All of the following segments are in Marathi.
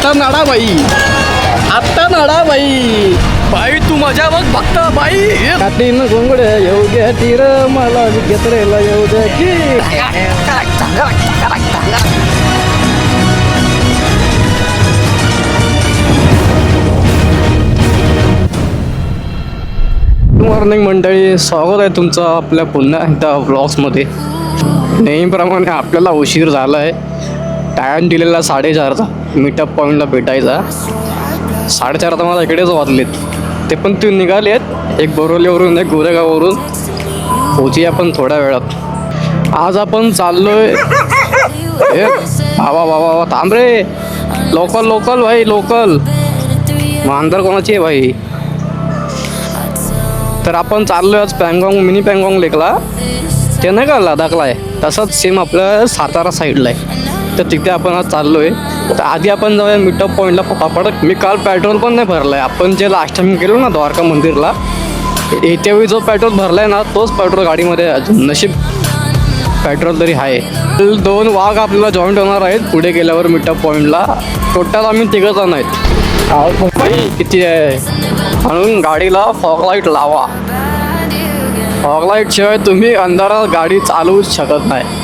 आता नाडा बाई, आता नाडा बाई, बाई तू मजा बघ बघता बाई. काटीन घोंगड्या येऊ द्या तीर मला घेतरेला येऊ द्या की. गुड मॉर्निंग मंडळी, स्वागत आहे तुमचं आपल्या पुन्हा एकदा व्लॉग्समध्ये. नेहमीप्रमाणे आपल्याला उशीर झाला आहे. टाईम दिलेला 4:30चा मीटअप पॉईंटला भेटायचा. 4:30 तर मला इकडेच वाजलेत. ते पण ते निघाले आहेत, एक बोरवलीवरून एक गोरेगाववरून. पोहोचूया आपण थोड्या वेळात. आज आपण चाललोय बाबा बाबा थांब रे. लोकल लोकल भाई लोकल. मांजर कोणाची आहे भाई. तर आपण चाललोय आज पँगॉंग मिनी पँगॉंग लेकला. ते नाही का लडाखला आहे, तसंच सेम आपलं सातारा साईडला आहे. तर तिथे आपण आज चाललो आहे. तर आधी आपण जाऊया मीटअप पॉईंटला पटापट. मी काल पेट्रोल पण नाही भरलं आहे. आपण जे लास्ट टाइम गेलो ना द्वारका मंदिरला, येत्यावेळी जो पेट्रोल भरला आहे ना तोच पेट्रोल गाडीमध्ये अजून. नशीब पेट्रोल तरी आहे. 2 वाघ आपल्याला जॉईंट होणार आहेत पुढे गेल्यावर मीटअप पॉईंटला. टोटल आम्ही 3 जण आहेत. किती आहे म्हणून गाडीला फॉग लाईट लावा. फॉग लाईट शिवाय तुम्ही अंधारात गाडी चालवूच शकत नाही.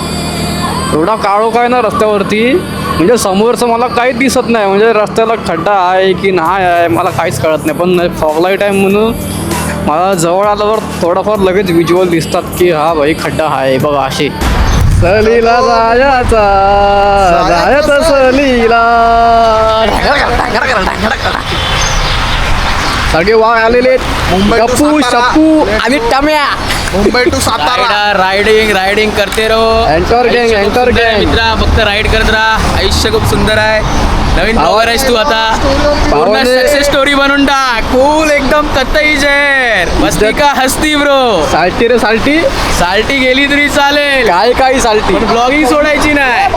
एवढा काळोख आहे ना रस्त्यावरती, म्हणजे समोरचं मला काहीच दिसत नाही. म्हणजे रस्त्याला खड्डा आहे की नाही आहे मला काहीच कळत नाही. पण फॉग लाईट आहे म्हणून मला जवळ आल्यावर थोडाफार लगेच व्हिज्युअल दिसतात की हा भाई खड्डा आहे बघा. असे सलीला जायचा जायचं सलीला. सगळे वाघ आलेले गप्पू शप्पू आणि टम्या. मुंबई टू सातारा रायडिंग करते रहो. एंटर गँग मित्रा फक्त राईड करत राहा. आयुष्य खूप सुंदर आहे. नवीन ब्लॉगर आहेस तू आता. पूर्ण सक्सेस स्टोरी बनवून टाक. कूल एकदम कत्तई जहर. मस्ती का हस्ती ब्रो. साल्टी रे साल्टी. साल्टी गेली तरी चालेल. काय साल्टी. पण ब्लॉगिंग सोडायची नाही.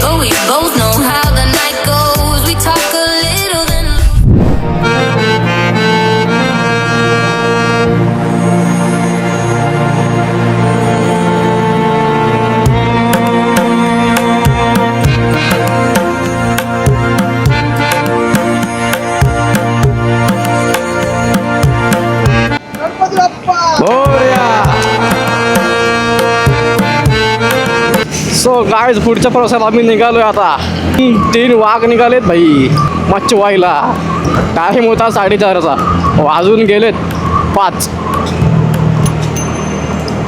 But we both know how the night goes. We talk a little then so guys पुढच्या प्रवासाला आम्ही निघालोय आता. 3 वाघ निघालेत भाई मच्छ व्हायला. टाईम होता 4:30चा, वाजून गेलेत 5.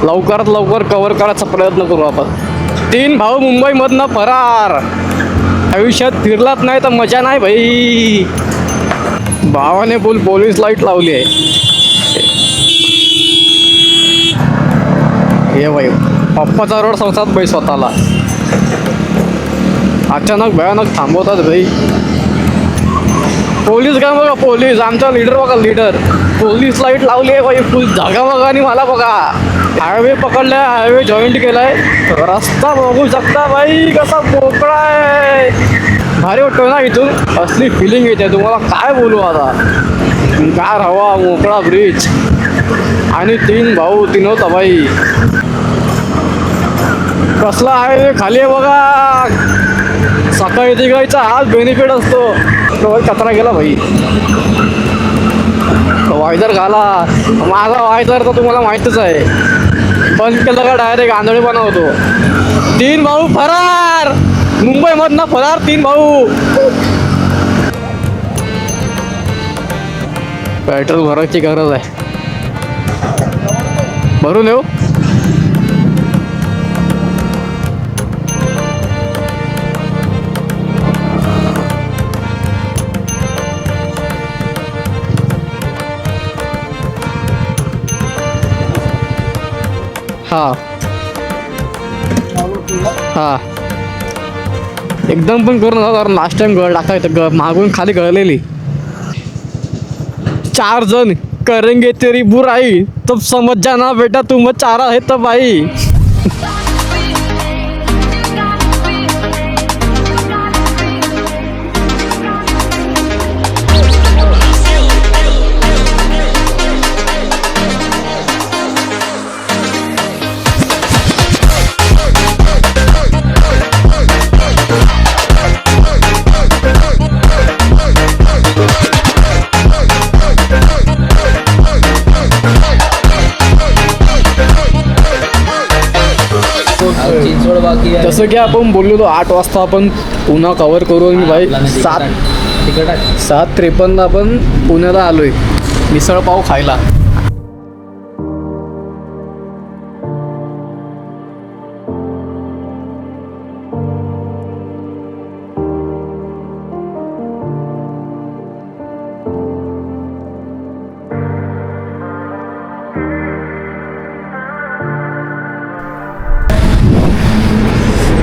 लवकरात लवकर कव्हर करायचा प्रयत्न करू आपण. 3 भाऊ मुंबईमधनं फरार. आयुष्यात फिरलाच नाही तर मजा नाही भाई. भावाने पोलीस लाईट लावली आहे. हे भाई पप्पाचा रोड संसार भाई स्वतःला. अचानक भयानक थांबवतात भाई. पोलीस काय बघा, पोलीस आमचा लीडर बघा लीडर. पोलीस लाईट लावली आहे भाई फुल. जागा बघा आणि मला बघा. हायवे पकडलाय, हायवे जॉईंट केलाय. रस्ता बघू शकता भाई कसा मोकळा आहे. भारी वाटतो ना इथून. असली फिलिंग येते तुम्हाला काय बोलू आता. गार हवा, मोकळा ब्रिज आणि 3 भाऊ 3 होता भाई. कसला आहे खाली आहे बघा. सकाळी निघायचा हाच बेनिफिट असतो. कचरा गेला भाई. वायझर घाला. माझा वायझर तर तुम्हाला माहीतच आहे. बंद केलं का डायरेक्ट आंधळेपणा होतो. 3 भाऊ फरार. मुंबईमधनं फरार 3 भाऊ. पेट्रोल भरायची गरज आहे. भरून येऊ. हा एकदम पण करू नका कारण लास्ट टाइम गळ टाकायचं मागून खाली गळलेली. 4 जण करेंगे तेरी बुराई तब समझ जाना बेटा तुम 4 आहे तर बाई. जसं की आपण बोललेलो 8 वाजता आपण पुन्हा कव्हर करू आणि भाई 7:53 आपण पुण्याला आलोय मिसळपाव खायला.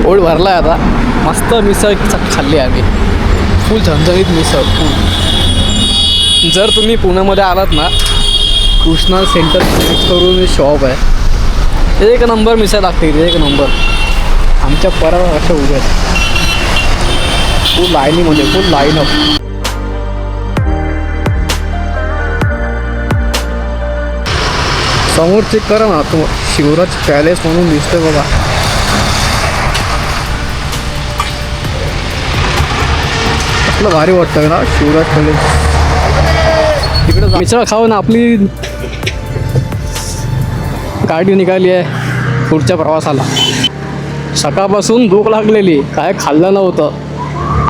पोट भरलाय आता. मस्त मिसळ खाल्ली आम्ही. फुल झणझणीत मिसळ फुल. जर तुम्ही पुण्यामध्ये आलात ना कृष्णा सेंटर करून शॉप आहे. एक नंबर मिसळ लागते इथे, एक नंबर. आमच्या परवा अशा उभ्या आहेत फुल लाईनीमध्ये, फुल लाईन अप. समोर चेक करा ना तो शिवराज पॅलेस म्हणून दिसतोय बघा. आपलं भारी वाटतं ना शिवराज पॅलेस. तिकडे मिसळ खाऊ ना. आपली गाडी निघाली आहे पुढच्या प्रवासाला. सकाळपासून भूक लागलेली, काय खाल्लं नव्हतं.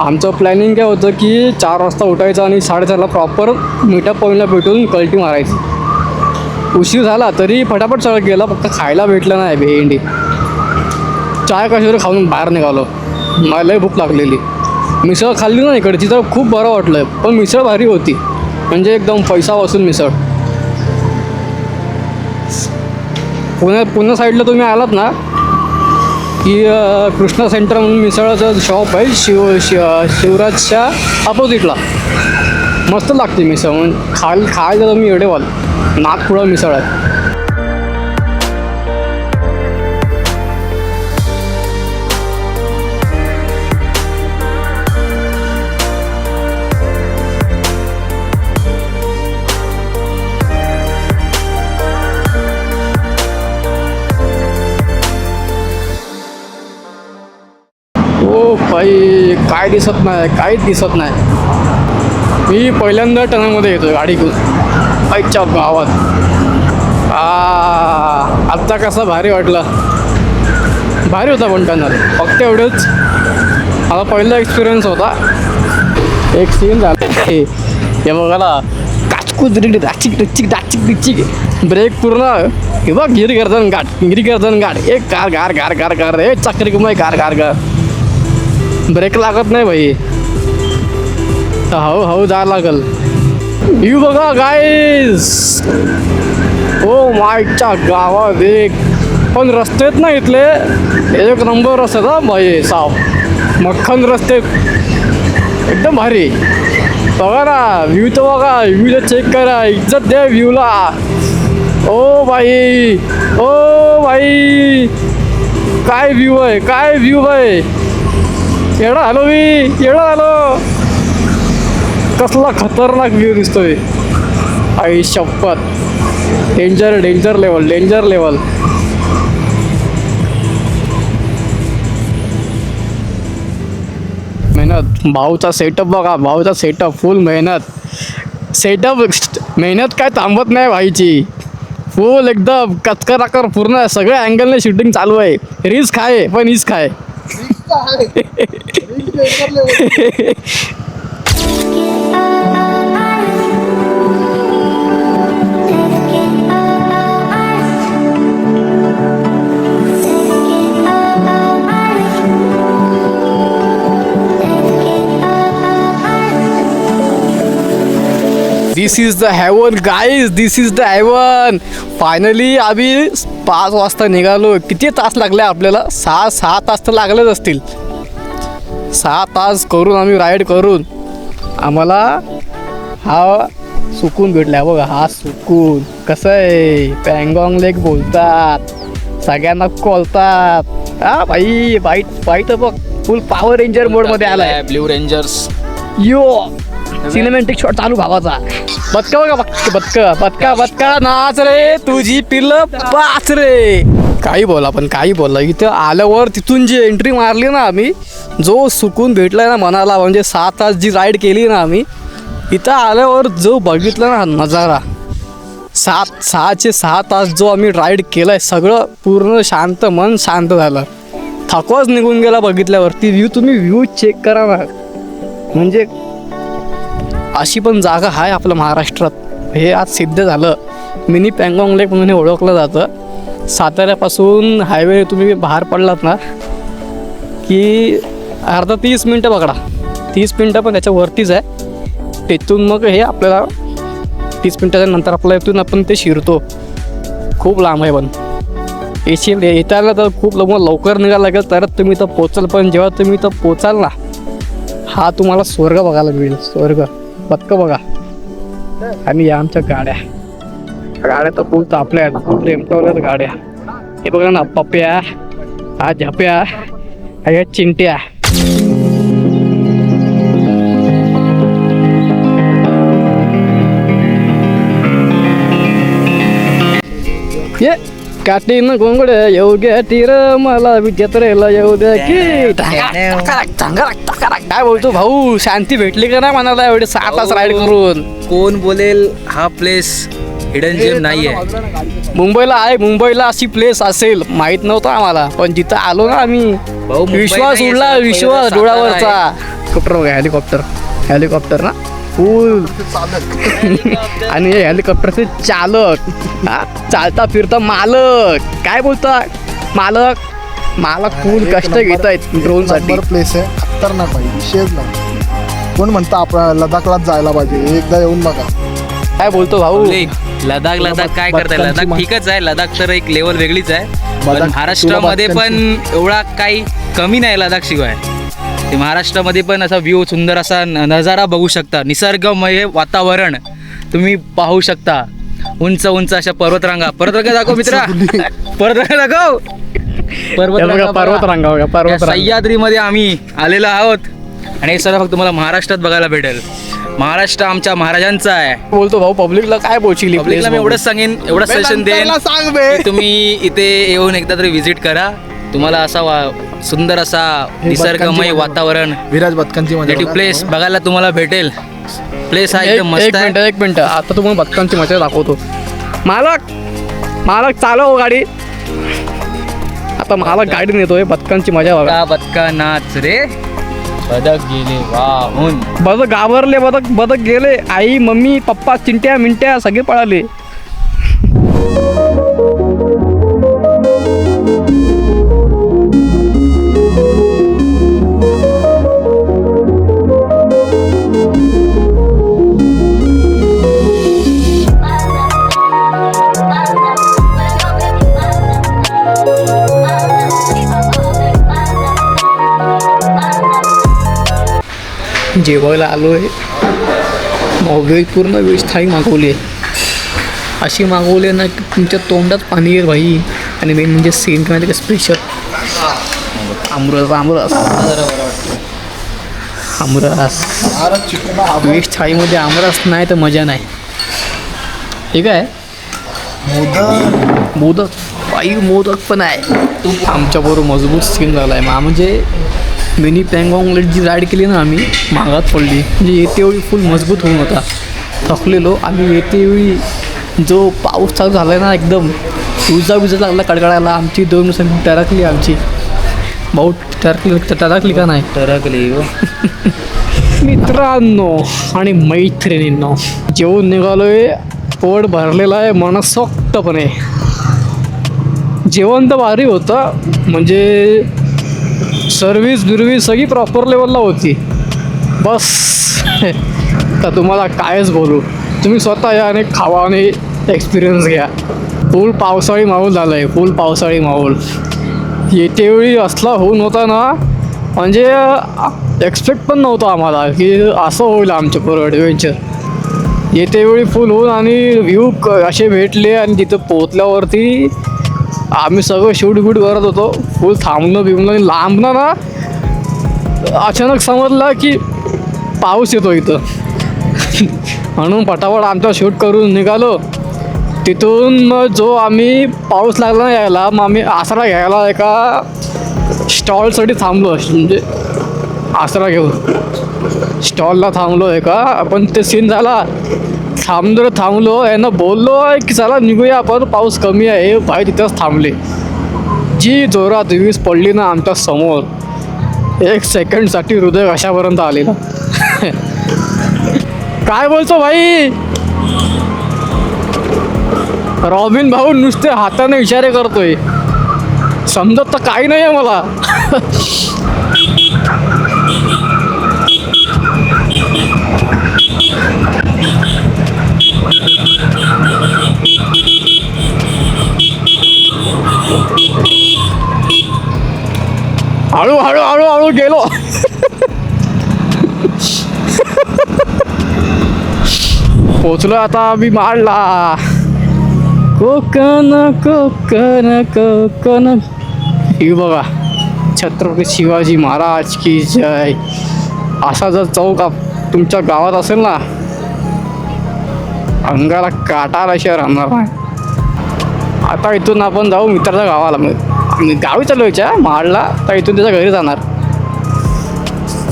आमचं प्लॅनिंग काय होतं की 4 वाजता उठायचं आणि 4:30ला प्रॉपर मीटअप पॉईंटला भेटून कल्टी मारायची. उशीर झाला तरी फटाफट सगळं गेला, फक्त खायला भेटलं नाही भेंडी. चाय कशावर खाऊन बाहेर निघालो. मला लई भूक लागलेली. मिसळ खाल्ली ना इकडची तर खूप बरं वाटलं. पण मिसळ भारी होती, म्हणजे एकदम पैसा वसूल मिसळ. पुणे साईडला तुम्ही आलात ना की कृष्णा सेंटर म्हणून मिसळाचं शॉप आहे शिवराजच्या अपोजिटला. मस्त लागते मिसळ. म्हणून खायला तुम्ही एवढे व्हाल. नागपुडा मिसळ आहे. ओ बाई, काय दिसत नाही, काहीच दिसत नाही. मी पहिल्यांदा टनामध्ये येतो गाडी घेऊन आईच्या गावात. आत्ता कसा भारी वाटला. भारी होता पण टनल. फक्त एवढंच मला पहिला एक्सपिरियन्स होता. एक सीन झाला हे बघायला काचकूच डाचिक डिचिक डाचिक डिचिक. ब्रेक पूर्ण हे बघ गिरी गर्दन गाठ एक कार गार गार गार गार हे चक्री कुमाई कार गार गार. ब्रेक लागत नाही भाई. हळू जायला लागल. यू बघा गाईज. ओ मायच्या गावात एक पण रस्ते आहेत ना इथले एक नंबर रस्ते ना भाई. साफ मक्खन रस्ते एकदम भारी. बघा ना व्ह्यू तर बघा. व्ह्यूला चेक करा. इज्जत द्या व्ह्यूला. ओ भाई काय व्ह्यू आहे, काय व्ह्यू आहे. येडा आलो. कसला खतरनाक व्ह्यू दिसतोय. आई शपथ. Danger level. मेहनत. भाऊचा सेटअप बघा. भाऊचा सेटअप फुल मेहनत. मेहनत काय थांबत नाही भाईची. फुल एकदम कचकराकर पूर्ण सगळ्या अँगलने शूटिंग चालू आहे. रिस्क आहे पण इस्क आहे. This is the heaven guys. This is the heaven. Finally आम्ही 5 वाजता निघालो. किती तास लागले आपल्याला? 6 तास तर लागलेच असतील. 6 तास करून आम्ही राईड करून आम्हाला हा सुकून भेटला. बघा हा सुकून कसं आहे. पँगॉंग लेक बोलतात, सगळ्यांना कोलतात. हा भाई बाईट बघ फुल पॉवर रेंजर मोडमध्ये आलाय. Blue rangers. Yo cinematic shot चालू भावाचा. बदका नाच रे तुझी पिल्लं पाच रे. काही बोला इथं आल्यावर तिथून जी एंट्री मारली ना आम्ही, जो सुकून भेटलाय ना मनाला. म्हणजे 6 तास जी राईड केली ना आम्ही, इथं आल्यावर जो बघितला ना नजारा. 6 तास जो आम्ही राईड केलाय, सगळं पूर्ण शांत मन शांत झालं. थकवाच निघून गेला बघितल्यावरती. व्ह्यू चेक करा ना, म्हणजे अशी पण जागा आहे आपल्या महाराष्ट्रात. हे आज सिद्ध झालं. मिनी पँगॉंग लेक म्हणून हे ओळखलं जातं. साताऱ्यापासून हायवे तुम्ही बाहेर पडलात ना की अर्धा 30 मिनटं पकडा, 30 मिनटं पण त्याच्यावरतीच आहे. तिथून मग हे आपल्याला 30 मिनटाच्या नंतर आपल्याला इथून आपण ते शिरतो. खूप लांब आहे पण येताना तर खूप लवकर निघायला लागेल तरच तुम्ही इथं पोचाल. पण जेव्हा तुम्ही इथं पोचाल ना, हा तुम्हाला स्वर्ग बघायला मिळेल. स्वर्ग पक्क बघा. आणि या आमच्या गाड्या तर खूप तापल्या आहेत, खूप रेमटवल्यात गाड्या. हे बघा ना, पप्या, हा झप्या, ह्या चिंट्या. ये काटीन गोंगड्या येऊ घ्या टीर मला जत्रेला येऊ द्या की. काय बोलतो भाऊ, शांती भेटली का नाही मनाला एवढे 6 तास राईड करून? कोण बोलेल हा प्लेस हिडन जेम नाही आहे? मुंबईला आहे, मुंबईला अशी प्लेस असेल माहित नव्हतं आम्हाला, पण जिथं आलो ना आम्ही मुंबई विश्वास नाही, उडला, सगळं विश्वास सातारा डोळ्यावरचा. हेलिकॉप्टर बघा, हेलिकॉप्टर ना फुल. आणि हे हेलिकॉप्टरचे चालक, हा चालता फिरता मालक. काय बोलता मालक फुल कष्ट घेत आहेत ड्रोन साठी. प्लेस आहे, खतरनाक आहे, विषयच नाही. कोण म्हणतं आपण लडाखलाच जायला पाहिजे, एकदा येऊन बघा. काय बोलतो भाऊ? लडाख काय करताय? लडाख ठीकच आहे, लडाख तर एक लेवल वेगळीच आहे. पण तुला महाराष्ट्रामध्ये पण एवढा काही कमी नाही लडाख शिवाय. ते महाराष्ट्रामध्ये पण असा व्ह्यू, सुंदर असा नजारा बघू शकता. निसर्गमय वातावरण तुम्ही पाहू शकता. उंच उंच अशा पर्वतरांगा दाखव मित्रा, पर्वतरांगा दाखव. पर्वतरांगा सह्याद्रीमध्ये आम्ही आलेलो आहोत. आणि हे सर्व फक्त मला महाराष्ट्रात बघायला भेटेल. महाराष्ट्र आमच्या महाराजांचा आहे. बोलतो भाऊ, पब्लिकला काय बोलशील? पब्लिकला मी एवढंच सांगेन, एवढं सजेशन देईन सांग बे. की तुम्ही इथे येऊन एकदा तरी व्हिजिट करा. तुम्हाला असा सुंदर असा निसर्गमय वातावरण, विराज बदकांची नेटिव्ह प्लेस बघायला तुम्हाला भेटेल. प्लेस हा एकदम मस्त आहे. एक मिनिट आता तुम्हाला बदकांची मजा दाखवतो. मालक चालव गाडी. आता मालक गाडी नेतोय, बदकांची मजा बघा. बदका नाच रे, बदक गेले वाहून. बदक घाबरले, बदक गेले. आई, मम्मी, पप्पा, चिंट्या मिंट्या सगळे पळाले. जेवायला आलो आहे. व्हेज, पूर्ण व्हेज थाळी मागवली आहे. अशी मागवली आहे ना की तुमच्या तोंडात पाणी येईल भाई. आणि मेन म्हणजे सेंट माहिती का, स्पेशल आमरस. व्हेज थाळीमध्ये आमरस नाही तर मजा नाही. ठीक आहे. मोदक बाई, मोदक पण आहे. आमच्याबरोबर मजबूत सीन झाला आहे. म्हणजे मिनी पँगॉंग लेक जी राईड केली ना आम्ही, मागात पडली. म्हणजे येतेवेळी फुल मजबूत होऊन होता. थकलेलो आम्ही. येतेवेळी जो पाऊस चालू झाला ना, एकदम विजा लागला कडकडायला. आमची 2 दिवसांनी टरकली आमची. भाऊ टरकली का नाही? टरकली मित्रांनो आणि मैत्रिणींनो, जेवून निघालोय. पोट भरलेलं आहे मनसोक्तपणे. जेवण तर भारी होतं. म्हणजे सर्विस सगळी प्रॉपर लेवलला होती. बस तर तुम्हाला कायच बोलू. तुम्ही स्वतः या आणि खावा आणि एक्सपिरियन्स घ्या. फुल पावसाळी माहोल झाला आहे, फुल पावसाळी माहोल. येतेवेळी असला होऊन होता ना, म्हणजे एक्सपेक्ट पण नव्हतं आम्हाला की असं होईल आमच्याबरोबर ॲडव्हेंचर. येतेवेळी फुल होऊन आणि व्ह्यू असे भेटले. आणि तिथं पोहोचल्यावरती आम्ही सगळं शूट करत होतो. फुल थांबणं लांबणं ना, अचानक समजलं की पाऊस येतो इथं. म्हणून पटापट आमचा शूट करून निघालो. तिथून मग जो आम्ही पाऊस लागला ना यायला, मग आम्ही आसरा घ्यायला एका स्टॉलसाठी थांबलो. म्हणजे आसरा घेऊन स्टॉलला थांबलो एका. आपण ते सीन झाला, थांबलो यांना बोललो की चला निघूया आपण, पाऊस कमी आहे. भाई तिथंच थांबले. जी जोरात वीज पडली ना आमच्या समोर, 1 सेकंडसाठी हृदय कशापर्यंत आलेला. काय बोलतो भाई? रॉबिन भाऊ नुसते हाताने इशारे करतोय, समजत तर काही नाही आहे मला. हळू हळू हळू हळू गेलो. पोचलो आता आम्ही माडला. कोकण कोकण कोकण. ही बघा, छत्रपती शिवाजी महाराज की जय. असा जर चौक तुमच्या गावात असेल ना, अंगाला काटा आल्याशिवाय राहणार नाही. आता इथून आपण जाऊ मित्राच्या गावाला. गावी चालू व्हायच्या माडला, तर इथून त्याच्या घरी जाणार.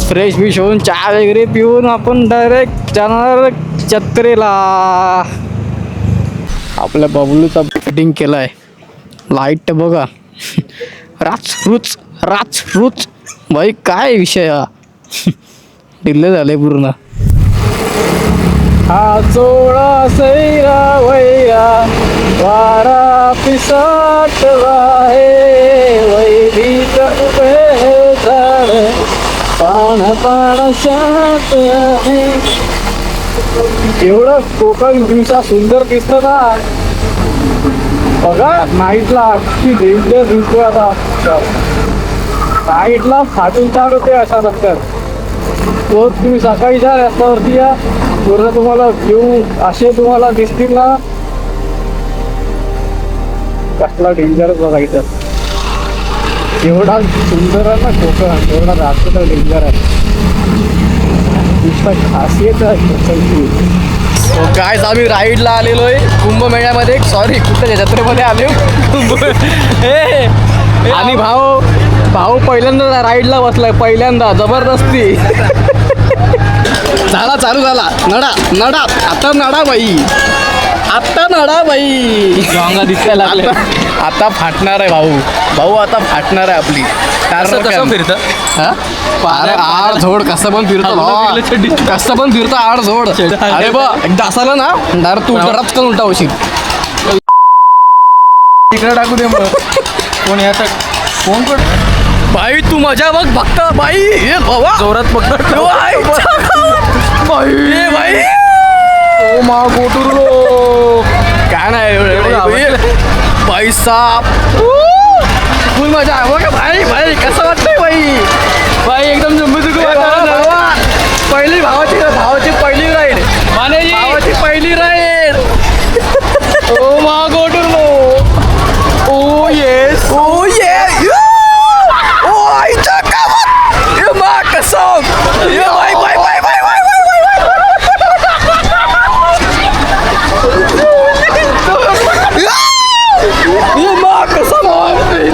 फ्रेश बिश होऊन चहा वगैरे पिऊन आपण डायरेक्ट जाणार जत्रेला. आपल्या बबलूचा फिटिंग केलं आहे. लाईट बघा, राच भाई काय विषय हा. डिल्ले झाले पूर्ण. हा चोळा सैरा वैरा वारा पिसाटला आहे, वैभीत उभे झाड पाण शांत आहे. एवढं कोकण दिवसा सुंदर दिसतं ना बघा. नाईटला अगदी डेंजर दिसतो. आता नाईटला फाटून चाल होते अशा रस्त्यात. तो तुम्ही सकाळी जा रस्त्यावरती या, पूर्ण तुम्हाला व्ह्यू असे तुम्हाला दिसतील ना. कसला डेंजर बघायचं. एवढा सुंदर आहे ना कोकण, एवढा जास्त डेंजर आहे. नुसता खासियत आहे. काय आम्ही राईडला आलेलो आहे कुंभमेळ्यामध्ये, सॉरी कुठल्या जत्रेमध्ये आलो. आणि भाऊ पहिल्यांदा राईडला बसलाय, पहिल्यांदा जबरदस्ती. झाला, चालू झाला. नडा आता नडा बाई, आता नडा बाई. डोंगा दिसायला लागले. आता फाटणार आहे भाऊ आता फाटणार आहे आपली. कसं फिरतं अरे आड झोड कसं पण फिरतं आड झोड. अरे बा एकदा असाला ना डायरेक्ट तू घरात करून उलटा होशील. तिकडे टाकू दे मग. कोण याचा कोण बाई तू मजा बघ बघता बाई. हे बाबा जोरात पकड. बाई ओ मा गोटुरलो. काय नाही बाई साप फुल मजा आहे बघा. भाई कसं वाटतंय बाई एकदम जुम्बुजुगू वाटतं. पहिली भावाची पहिली राईड, भावाची पहिली राईड. ओ मा गोटुरलो. ओ येस ओ ये ओ आईच्या गावात. ये मा कसं ये बाई ये मा कसं मारते.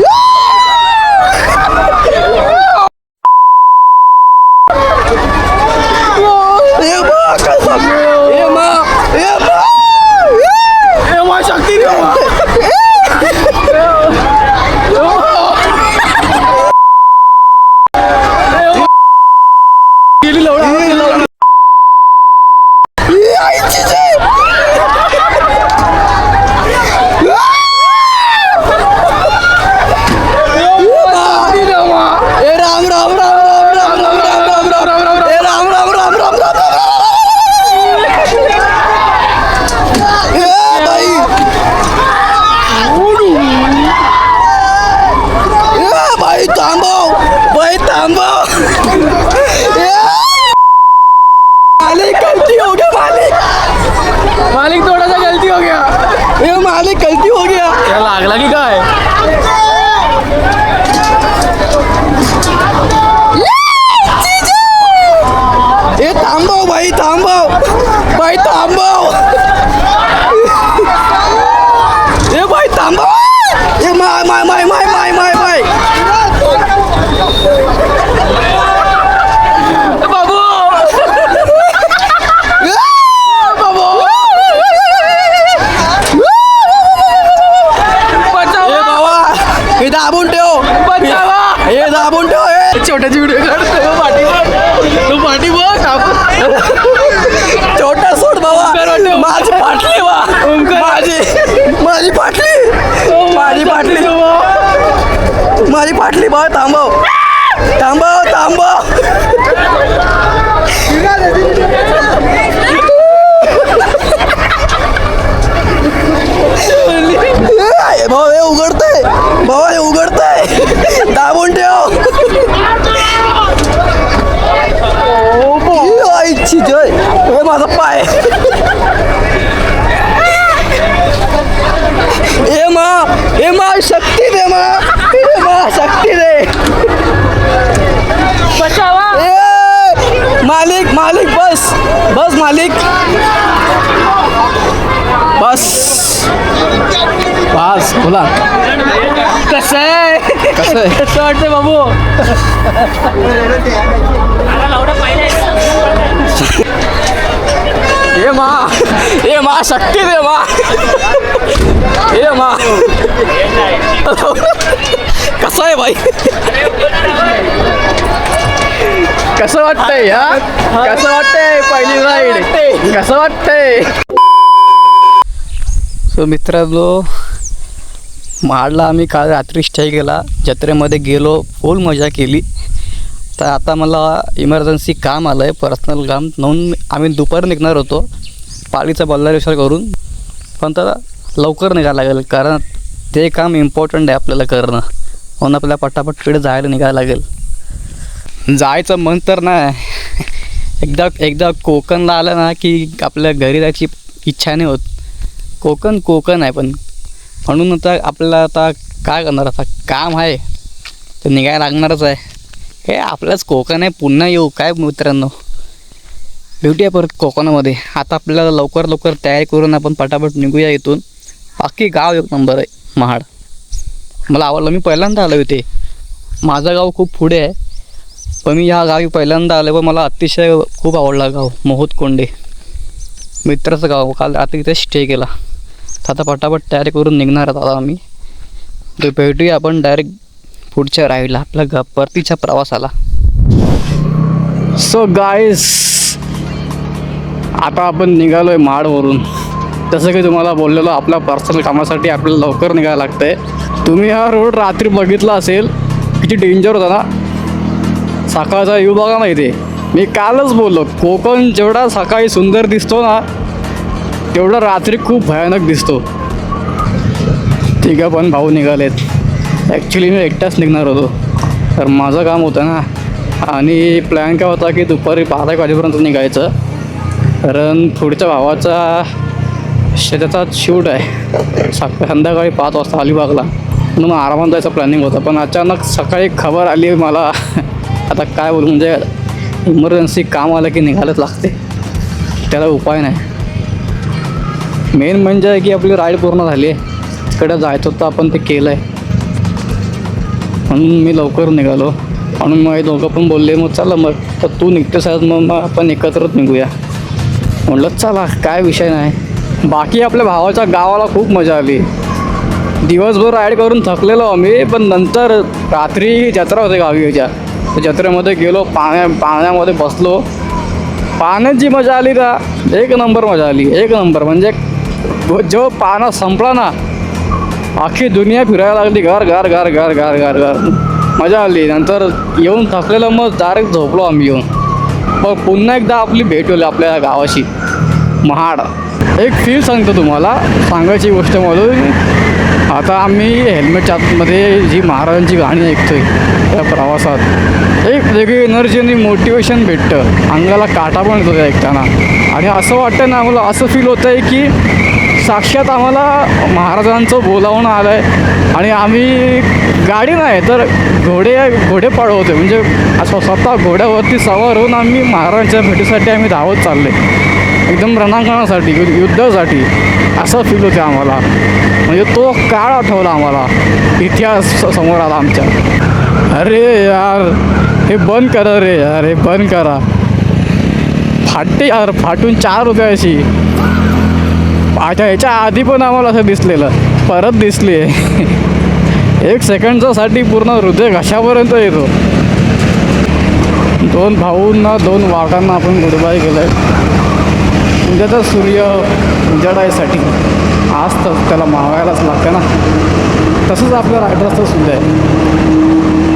शक्ती गेली लवडा. बाटली बाळ थांबव थांबव थांबव. भाऊ हे उघडतंय भाऊ हे उघडतंय दाबून ठेव. आईची जय हे माझा पाय. ए मा शक्ती दे मा शक्ती दे. मालिक मालिक बस बस मालिक बस बस बोला. कसं आहे कसं आहे कसं वाटतं बाबू? ए मा शक्ती दे मा. ए मा कसं आहे भाई कसं वाटतंय हा कसं वाटतंय पहिली राईड कसं वाटतंय. सो मित्रांनो महाडला आम्ही काल रात्री स्टे केला जत्रेमध्ये गेलो फुल मजा केली. तर आता मला इमर्जन्सी काम आलं आहे पर्सनल काम म्हणून आम्ही दुपारी निघणार होतो पालीचा बल्लारेश्वर करून. पण तर लवकर निघायला लागेल कारण ते काम इम्पॉर्टंट आहे आपल्याला करणं म्हणून आपल्याला पटापट तिकडे जायला निघायला लागेल. जायचं मन तर नाही एकदा कोकणला आलं ना की आपल्या घरी जायची इच्छा नाही होत. कोकण आहे पण म्हणून आता आपल्याला आता काय करणार आता काम आहे तर निघायला लागणारच आहे. हे आपलंच कोकण आहे पुन्हा येऊ काय मित्रांनो ब्युटी आहे परत कोकणामध्ये. आता आपल्याला लवकर तयारी करून आपण पटापट निघूया इथून. बाकी गाव एक नंबर आहे महाड मला आवडलं. मी पहिल्यांदा आलो होते माझं गाव खूप पुढे आहे पण मी ह्या गावी पहिल्यांदा आलो व मला अतिशय खूप आवडला गाव. मोहोतकोंडे मित्राचं गाव काल रात्री इथे स्टे केला. आता पटापट तयारी करून निघणार आहोत आता आम्ही. तर भेटूया आपण डायरेक्ट पुढच्या राईडला आपल्या परतीच्या प्रवासाला. सो गाईज आता आपण निघालो आहे महाडवरून. जसं की तुम्हाला बोललेलो आपल्या पर्सनल कामासाठी आपल्याला लवकर निघायला लागतं आहे. तुम्ही हा रोड रात्री बघितला असेल किती डेंजर होता ना. सकाळचा व्ह्यू बघा ना इथे. मी कालच बोललो कोकण जेवढा सकाळी सुंदर दिसतो ना तेवढा रात्री खूप भयानक दिसतो. तिघं पण भाऊ निघालेत. ॲक्च्युली मी एकटाच निघणार होतो तर माझं काम होतं ना आणि प्लॅन काय होता की दुपारी 12 वाजेपर्यंत निघायचं कारण पुढच्या भावाचा शेताचा शूट आहे संध्याकाळी 5 वाजता अलिबागला म्हणून आरामात जायचं प्लॅनिंग होतं. पण अचानक सकाळी खबर आली मला आता काय बोलू म्हणजे इमर्जन्सी काम आलं की निघायलाच लागते त्याला उपाय नाही. मेन म्हणजे आहे की आपली राईड पूर्ण झाली आहे तिकडे जायचं होतं आपण ते केलं आहे म्हणून मी लवकर निघालो. म्हणून मग हे दोघं पण बोलले मग चला मग तर तू निघतोस मग आपण एकत्रच निघूया म्हटलं चला काय विषय नाही. बाकी आपल्या भावाच्या गावाला खूप मजा आली. दिवसभर राईड करून थकलेलो आम्ही पण नंतर रात्री जत्रा होते गावीच्या जत्रेमध्ये गेलो पाण्यामध्ये बसलो. पाण्यात जी मजा आली ना एक नंबर मजा आली एक नंबर. म्हणजे जो पाना संपला ना अख्खी दुनिया फिरायला लागली घर घर घर घर घर घर घर मजा आली. नंतर येऊन थकलेलं मग डायरेक्ट झोपलो आम्ही येऊन. मग पुन्हा एकदा आपली भेट होली आपल्या गावाशी महाड. एक फील सांगतो तुम्हाला सांगायची गोष्ट म्हणून. आता आम्ही हेल्मेटच्या आतमध्ये जी महाराजांची गाणी ऐकतोय त्या प्रवासात एक वेगळी एनर्जी आणि मोटिवेशन भेटतं. अंगाला काटा पण येतो त्या ऐकताना आणि असं वाटतं ना आम्हाला असं फील होतं आहे की साक्षात आम्हाला महाराजांचं बोलावणं आलं आहे आणि आम्ही गाडी नाही तर घोडे पळवतो म्हणजे असं स्वतः घोड्यावरती सवार होऊन आम्ही महाराजांच्या भेटीसाठी आम्ही धावत चालले एकदम रणांगणासाठी युद्धासाठी असं फील होते आम्हाला. म्हणजे तो काळ आठवला आम्हाला इतिहास समोर आला आमच्या. अरे यार हे बंद करा रे यार हे बंद करा. फाटते यार फाटून 4 होते अशी. अच्छा ह्याच्या आधी पण आम्हाला असं दिसलेलं परत दिसली आहे. 1 सेकंडसाठी पूर्ण हृदय घशापर्यंत येतो. 2 भाऊंना 2 वाघांना आपण गुड बाय केलं आहे. उद्याचा सूर्य उजाडायसाठी आज तर त्याला मावायलाच लागतं ना. तसंच आपल्या रायडरचं सुद्धा आहे.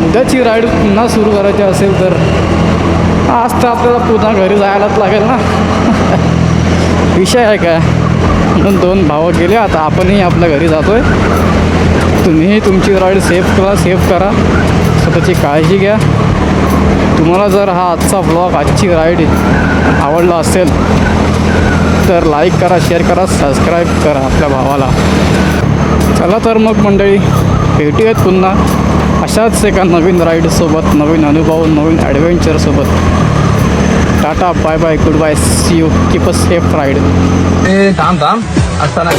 उद्याची राईड पुन्हा सुरू करायची असेल तर आज तर आपल्याला पुन्हा घरी जायलाच लागेल ना. विषय आहे काय, म्हणून 2 भावं गेले, आता आपणही आपल्या घरी जातो आहे. तुम्हीही तुमची राईड सेफ करा, स्वतःची काळजी घ्या. तुम्हाला जर हा आजचा व्लॉग, आजची राईड आवडला असेल तर लाईक करा, शेअर करा, सबस्क्राईब करा आपल्या भावाला. चला तर मग मंडळी, भेटूयात पुन्हा अशाच एका नवीन राईडसोबत, नवीन अनुभव, नवीन ॲडव्हेंचरसोबत. टाटा, bye bye, goodbye, see you, keep a safe ride. थांब असताना